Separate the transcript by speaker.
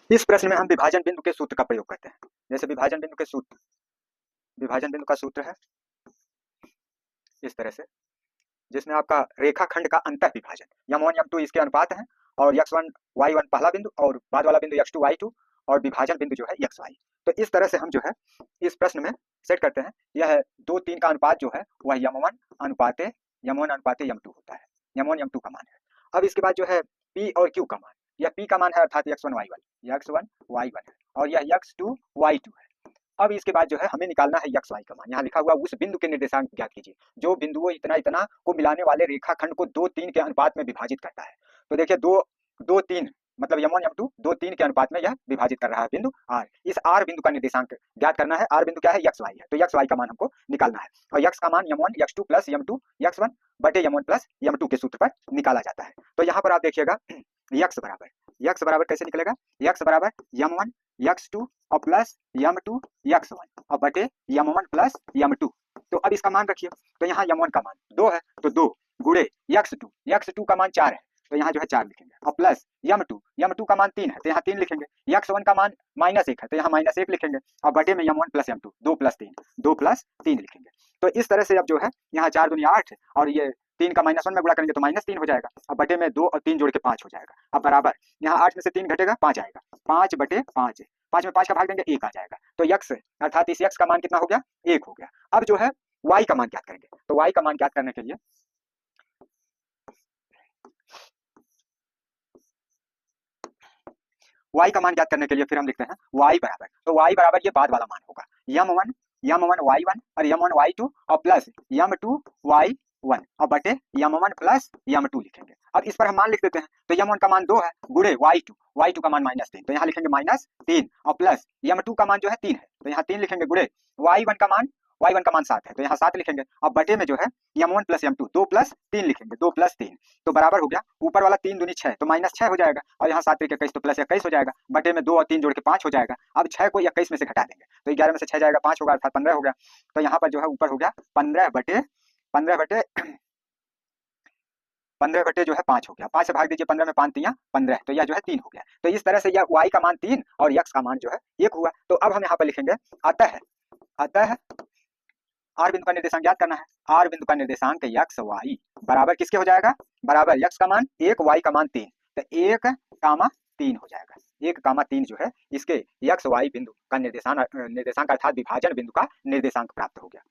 Speaker 1: इस प्रश्न में हम विभाजन बिंदु के सूत्र का प्रयोग करते हैं। जैसे विभाजन बिंदु के सूत्र, विभाजन बिंदु का सूत्र है इस तरह से, जिसमें आपका रेखाखंड का अंतर विभाजन m1 m2 इसके अनुपात है, और x1 y1 पहला बिंदु और बाद वाला बिंदु x2 y2, और विभाजन बिंदु जो है xy। तो इस तरह से हम जो है इस प्रश्न में सेट करते हैं। यह 2 3 का अनुपात जो है वह m1 अनुपाते m2 होता है, m1 m2 का मान है। अब इसके बाद जो है p और q का मान, यह p का मान है अर्थात x1 y1 है, और यह x2 y2 है। अब इसके बाद जो है हमें निकालना है x y का मान। यहाँ लिखा हुआ उस बिंदु के निर्देशांक ज्ञात कीजिए जो बिंदुओं इतना इतना को मिलाने वाले रेखाखंड को 2 3 के अनुपात में विभाजित करता है। तो देखिए 2 2 3 मतलब m1 m2 2 3 के अनुपात में यह विभाजित कर रहा है बिंदु r। इस r बिंदु का निर्देशांक ज्ञात करना है। r बिंदु क्या है, x y है, तो x y का मान हमको निकालना है। और x का मान m1 x2 plus m2 x1 बटे m1 प्लस m2 के सूत्र पर निकाला जाता है। तो यहाँ पर आप देखिएगा x बराबर कैसे निकलेगा, x बराबर m1 x2 और प्लस m2 x1 और बटे m1 प्लस m2। तो अब इसका मान रखिए, तो यहाँ m1 का मान 2 है तो 2 गुणे x2 का मान 4 है तो यहाँ जो है 4 लिखेंगे, और प्लस m2 का मान 3 है तो यहाँ 3 लिखेंगे, x1 का मान -1 है तो यहाँ -1 लिखेंगे, और बटे में m1 प्लस m2 2 प्लस 3 लिखेंगे। तो इस तरह से अब जो है यहाँ 4 दूनी 8 और ये 3 का -1 में गुणा करेंगे तो -3 हो जाएगा, अब बटे में 2 और 3 जोड़ के 5 हो जाएगा। अब बराबर यहाँ 8 में से 3 घटेगा 5 आएगा, 5 बटे 5 है, 5 में 5 का भाग देंगे 1 आ जाएगा। तो x अर्थात इस x का मान कितना हो गया, 1 हो गया। अब जो है y का मान ज्ञात करेंगे, तो y का मान ज्ञात करने के लिए फिर हम लिखते हैं y बराबर, तो y बराबर ये बाद वाला मान होगा m1 y1 और m1 y2 और प्लस m2 y1 और बटे m1 प्लस m2 लिखेंगे। अब इस पर हम मान लिख देते हैं, तो m1 का मान 2 है गुणे y2 का मान -3 तो यहाँ लिखेंगे -3 और प्लस m2 का मान जो है 3 है तो यहाँ 3 लिखेंगे, गुणे y1 का मान 7 है तो यहाँ 7 लिखेंगे, और बटे में जो है m1 प्लस m2 2 प्लस 3 लिखेंगे, 2 प्लस 3 तो बराबर हो गया, ऊपर वाला 3 दूनी 6 तो -6 हो जाएगा, और यहाँ 7 21 तो प्लस 21 हो जाएगा, बटे में 2 और 3 जोड़ के 5 हो जाएगा। अब 6 को 21 में से घटा देंगे तो 11 में से 6 जाएगा 5 होगा अर्थात 15 हो गया। तो यहाँ पर जो है ऊपर हो गया 15 बटे जो है 5 हो गया, 5 से भाग दीजिए 15 में 5 3 15 तो यह जो है 3 हो गया। तो इस तरह से यह y का मान 3 और x का मान जो है 1 हुआ। तो अब हम यहाँ पर लिखेंगे अतः r बिंदु का निर्देशांक ज्ञात करना है, r बिंदु का निर्देशांक x y बराबर किसके हो जाएगा, बराबर x का मान 1 y का मान 3 तो 1,3 हो जाएगा। 1,3 जो है इसके x y बिंदु का निर्देशांक अर्थात विभाजन बिंदु का निर्देशांक प्राप्त हो गया।